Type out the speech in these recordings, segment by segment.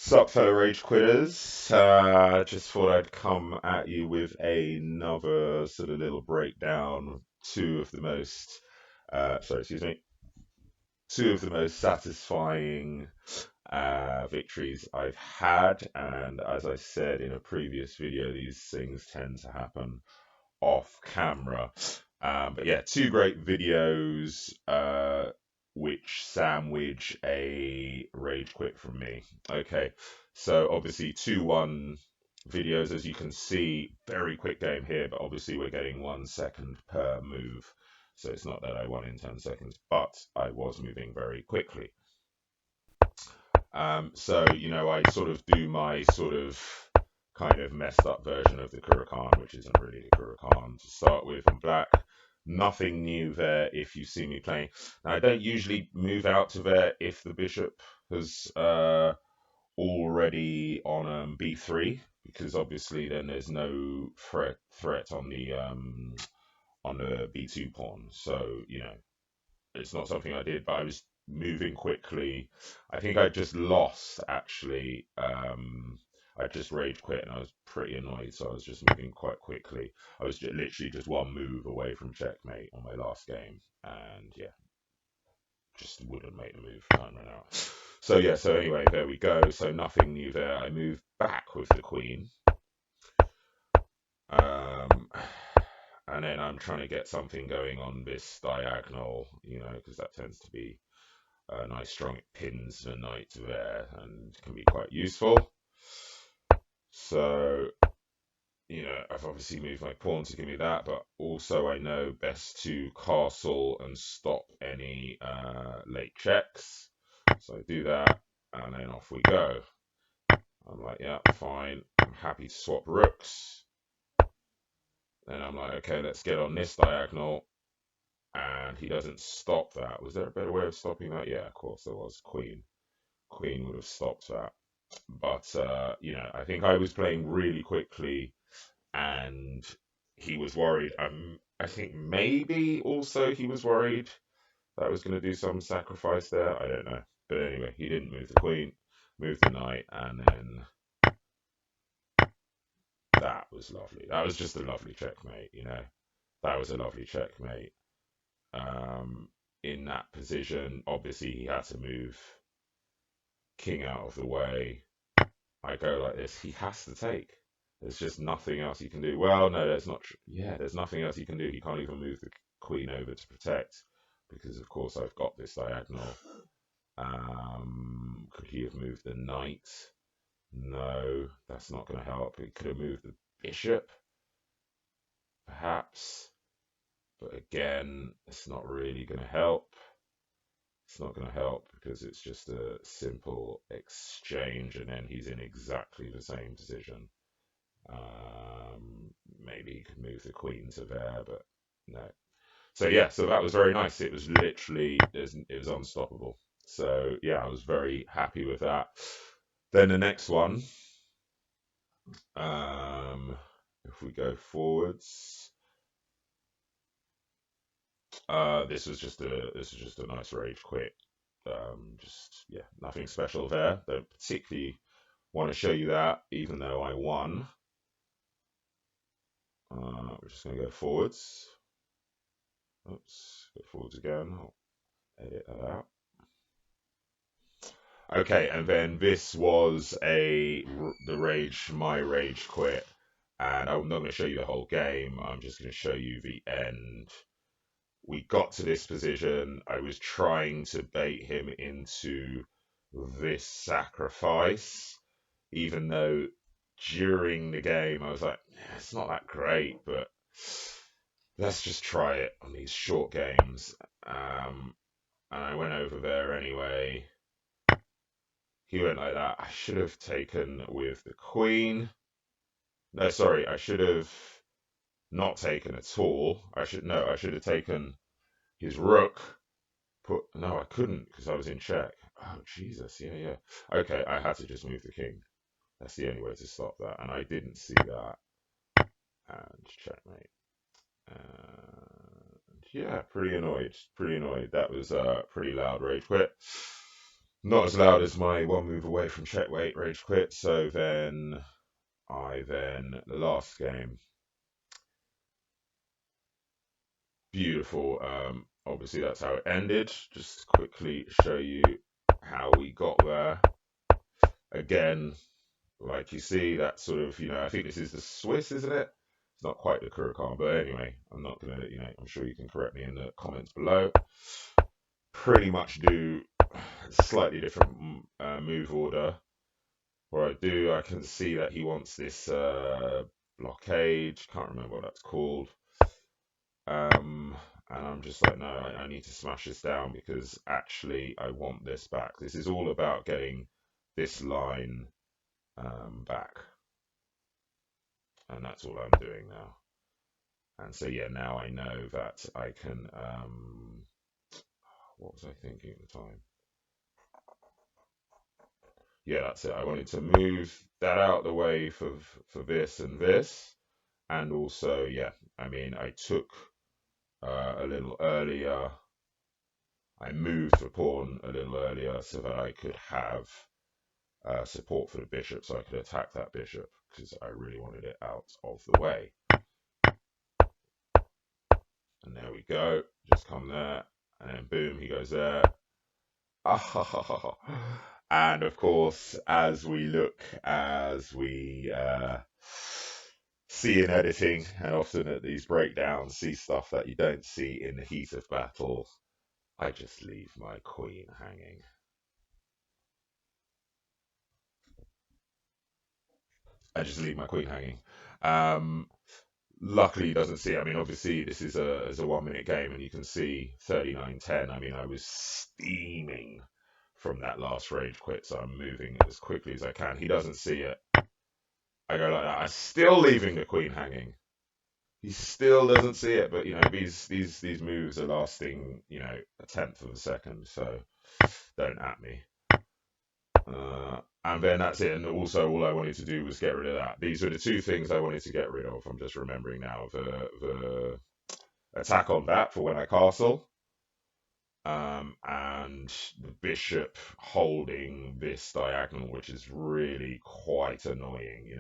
Sup, fellow rage quitters? Just thought I'd come at you with another sort of little breakdown of excuse me, two of the most satisfying victories I've had. And as I said in a previous video, these things tend to happen off camera. But yeah, two great videos, which sandwich a rage quit from me. Okay, so obviously 2-1 videos, as you can see, very quick game here, but obviously we're getting 1 second per move. So it's not that I won in 10 seconds, but I was moving very quickly. So I sort of do my sort of kind of messed up version of the Kurakan, which isn't really the Kurakan to start with in black. Nothing new there if you see me playing. Now, I don't usually move out to there if the bishop has already on b3, because obviously then there's no threat on the b2 pawn. So it's not something I did, but I was moving quickly. I think I just lost actually. I just rage quit and I was pretty annoyed, so I was just moving quite quickly. I was literally just one move away from checkmate on my last game, and yeah, just wouldn't make the move. Time ran out. So yeah, so anyway, there we go. So nothing new there. I move back with the queen. Um, and then I'm trying to get something going on this diagonal, because that tends to be nice strong. It pins the knight there and can be quite useful. So, I've obviously moved my pawn to give me that, but also I know best to castle and stop any late checks. So I do that, and then off we go. I'm like, yeah, fine. I'm happy to swap rooks. Then I'm like, okay, let's get on this diagonal. And he doesn't stop that. Was there a better way of stopping that? Yeah, of course there was. Queen. Queen would have stopped that. But I think I was playing really quickly, and he was worried. I think maybe also he was worried that I was going to do some sacrifice there. I don't know. But anyway, he didn't move the queen, moved the knight, and then that was lovely. That was just a lovely checkmate. That was a lovely checkmate. Um, in that position, obviously he had to move king out of the way. I go like this. He has to take. There's just nothing else he can do. Well, no, there's not. Yeah, there's nothing else he can do. He can't even move the queen over to protect, because of course I've got this diagonal. Could he have moved the knight? No, that's not going to help. He could have moved the bishop, perhaps, but again, it's not really going to help. It's not going to help because it's just a simple exchange, and then he's in exactly the same position. Maybe he could move the queen to there, but no. So yeah, so that was very nice. It was literally, it was unstoppable. So yeah, I was very happy with that. Then the next one, if we go forwards, this was just a nice rage quit. Just yeah, nothing special there. Don't particularly want to show you that, even though I won. We're just going to go forwards. Oops, go forwards again. I'll edit that out. Okay, and then this was my rage quit, and I'm not going to show you the whole game. I'm just going to show you the end. We got to this position. I was trying to bait him into this sacrifice, even though during the game I was like, it's not that great, but let's just try it on these short games. And I went over there anyway. He went like that. I should have taken with the queen. No, sorry, I should have not taken at all. I should have taken his rook. No, I couldn't because I was in check. Oh Jesus, yeah. Okay, I had to just move the king. That's the only way to stop that, and I didn't see that. And checkmate. And yeah, pretty annoyed. Pretty annoyed. That was a pretty loud rage quit. Not as loud as my one move away from checkmate rage quit. So then the last game, beautiful. Obviously that's how it ended. Just quickly show you how we got there. Again, like you see, that sort of, I think this is the Swiss, isn't it? It's not quite the Curaçao, but anyway, I'm not gonna, I'm sure you can correct me in the comments below. Pretty much do slightly different move order. What I can see that he wants this blockade. Can't remember what that's called. And I'm just like, no, I need to smash this down because actually I want this back. This is all about getting this line back. And that's all I'm doing now. And so, yeah, now I know that I can, what was I thinking at the time? Yeah, that's it. I wanted to move that out of the way for this and this. And also, yeah, I mean, I took a little earlier. I moved the pawn a little earlier so that I could have support for the bishop, so I could attack that bishop because I really wanted it out of the way. And there we go. Just come there, and then boom, he goes there. And of course, as we see in editing, and often at these breakdowns, see stuff that you don't see in the heat of battle, I just leave my queen hanging. Luckily, he doesn't see it. I mean, obviously, this is a 1 minute game, and you can see 39-10. I mean, I was steaming from that last rage quit, so I'm moving as quickly as I can. He doesn't see it. I go like that. I'm still leaving the queen hanging. He still doesn't see it, but these moves are lasting, a tenth of a second, so don't at me. And then that's it. And also, all I wanted to do was get rid of that. These were the two things I wanted to get rid of. I'm just remembering now the attack on that for when I castle, and the bishop holding this diagonal, which is really quite annoying.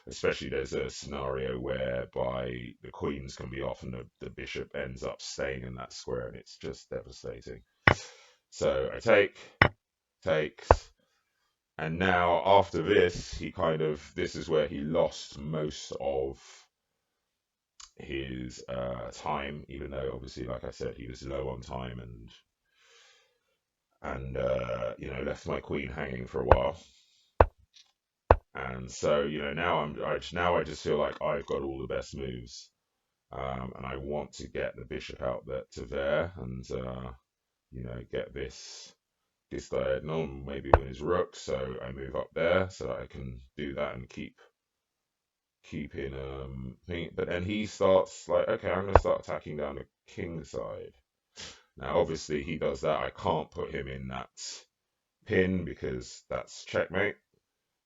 Especially there's a scenario whereby the queens can be off and the bishop ends up staying in that square, and it's just devastating. So I takes. And now after this, this is where he lost most of his time, even though obviously, like I said, he was low on time and left my queen hanging for a while. And so now I just feel like I've got all the best moves, and I want to get the bishop out there to there and get this diagonal, maybe with his rook. So I move up there so that I can do that and keep in thing. But then he starts like, okay, I'm going to start attacking down the king side. Now, obviously, he does that. I can't put him in that pin because that's checkmate.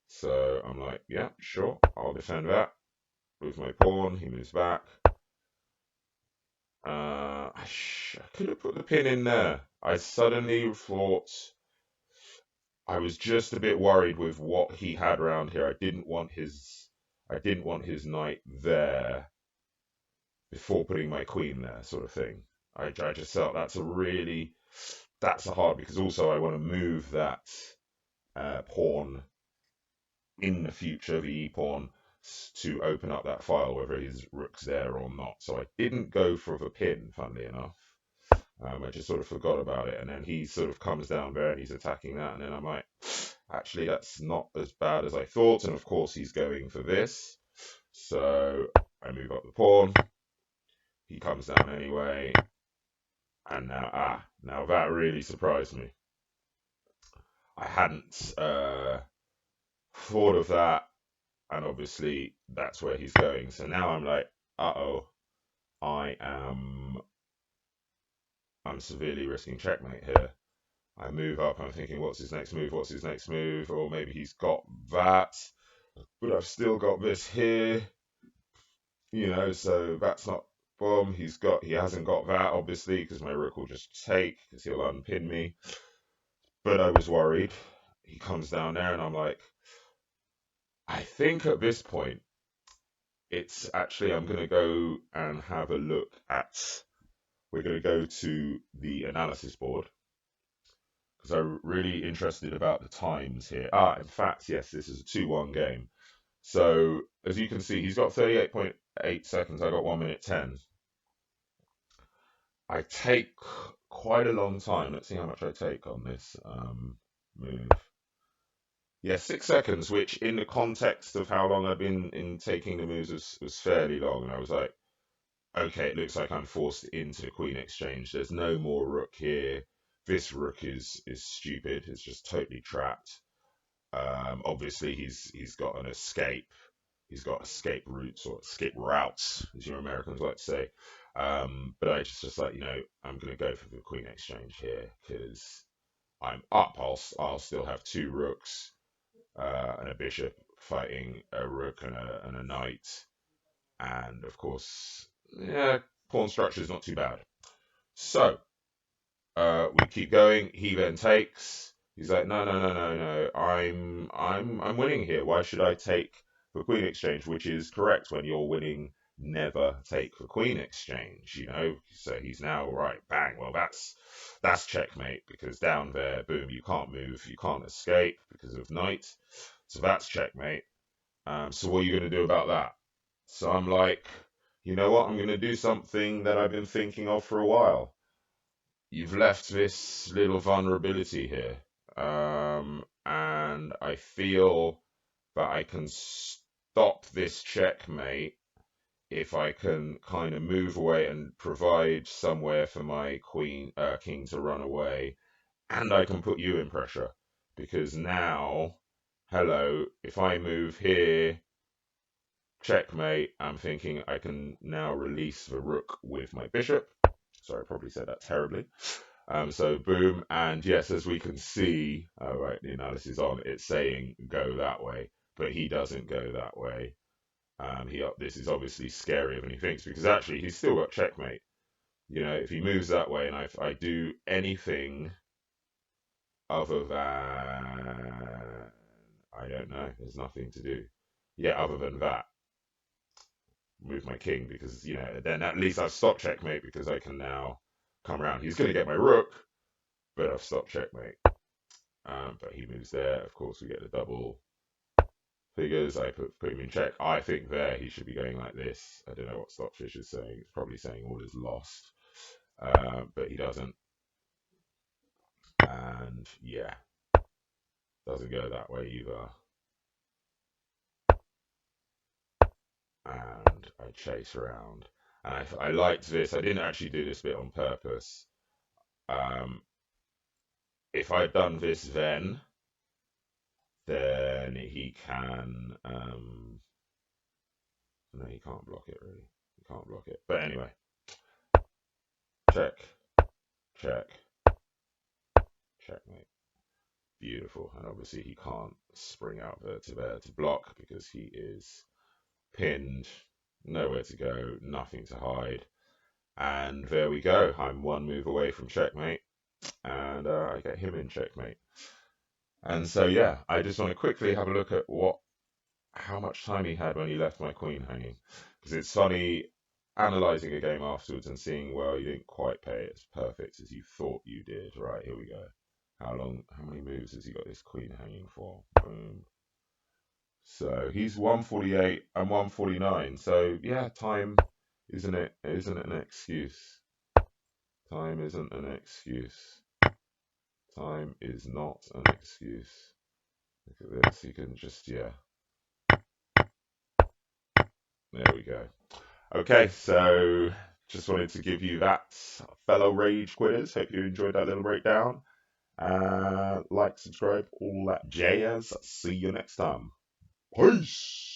So I'm like, yeah, sure, I'll defend that. Lose my pawn. He moves back. I could have put the pin in there. I suddenly thought I was just a bit worried with what he had around here. I didn't want his knight there before putting my queen there, sort of thing. I just felt that's a hard, because also I want to move that pawn in the future, the e pawn, to open up that file, whether his rook's there or not. So I didn't go for the pin, funnily enough. I just sort of forgot about it, and then he sort of comes down there and he's attacking that, and then I'm like, actually, that's not as bad as I thought. And of course, he's going for this, so I move up the pawn. He comes down anyway, and now that really surprised me. I hadn't thought of that, and obviously that's where he's going. So now I'm like, I'm severely risking checkmate here. I move up, I'm thinking, what's his next move? What's his next move? Or maybe he's got that, but I've still got this here. So that's not boom. He hasn't got that, obviously, because my rook will just take, because he'll unpin me. but I was worried. He comes down there, and I'm like, I think at this point, it's actually, I'm going to go and have a look at, we're going to go to the analysis board because I'm really interested about the times here. In fact, yes, this is a 2-1 game. So as you can see, he's got 38.8 seconds. I got 1 minute 10. I take quite a long time. Let's see how much I take on this move. Yeah, 6 seconds, which in the context of how long I've been in taking the moves was fairly long. And I was like, okay, it looks like I'm forced into the queen exchange. There's no more rook here. This rook is stupid. It's just totally trapped. Obviously, he's got an escape. He's got escape routes or escape routes, as you Americans like to say. But I just like, I'm going to go for the queen exchange here because I'm up. I'll still have 2 rooks and a bishop fighting a rook and a knight. And of course, yeah, pawn structure is not too bad. So we keep going. He then takes. He's like, no. I'm winning here. Why should I take the queen exchange? Which is correct. When you're winning, never take the queen exchange. So he's now right. Bang. Well, that's checkmate because down there, boom, you can't move, you can't escape because of knight. So that's checkmate. So what are you going to do about that? So I'm like, you know what? I'm going to do something that I've been thinking of for a while. You've left this little vulnerability here. And I feel that I can stop this checkmate if I can kind of move away and provide somewhere for my king to run away. And I can put you in pressure. Because now, hello, if I move here, checkmate, I'm thinking I can now release the rook with my bishop. Sorry, I probably said that terribly. So boom, and yes, as we can see, right, the analysis on, it's saying go that way, but he doesn't go that way. This is obviously scarier than he thinks because actually he's still got checkmate. If he moves that way and I do anything other than, I don't know, there's nothing to do. Yeah, other than that, move my king because, then at least I've stopped checkmate because I can now come around. He's going to get my rook, but I've stopped checkmate. But he moves there. Of course, we get the double figures. I put him in check. I think there he should be going like this. I don't know what Stockfish is saying. It's probably saying all is lost. But he doesn't. And yeah, doesn't go that way either. And I chase around. And I liked this. I didn't actually do this bit on purpose. If I'd done this then he can. No, he can't block it really. He can't block it. But anyway, check, check, checkmate. Beautiful. And obviously he can't spring out there to block because he is pinned. Nowhere to go, nothing to hide. And there we go. I'm 1 move away from checkmate. And I get him in checkmate. And so yeah, I just want to quickly have a look at how much time he had when he left my queen hanging. Because it's funny analysing a game afterwards and seeing, well, you didn't quite pay it as perfect as you thought you did. Right, here we go. How many moves has he got this queen hanging for? Boom. So he's 148 and 149. So yeah, time isn't an excuse. Time isn't an excuse. Time is not an excuse. Look at this. You can just, yeah. There we go. Okay, so just wanted to give you that, fellow rage quitters. Hope you enjoyed that little breakdown. Like, subscribe, all that jazz. See you next time. Peace.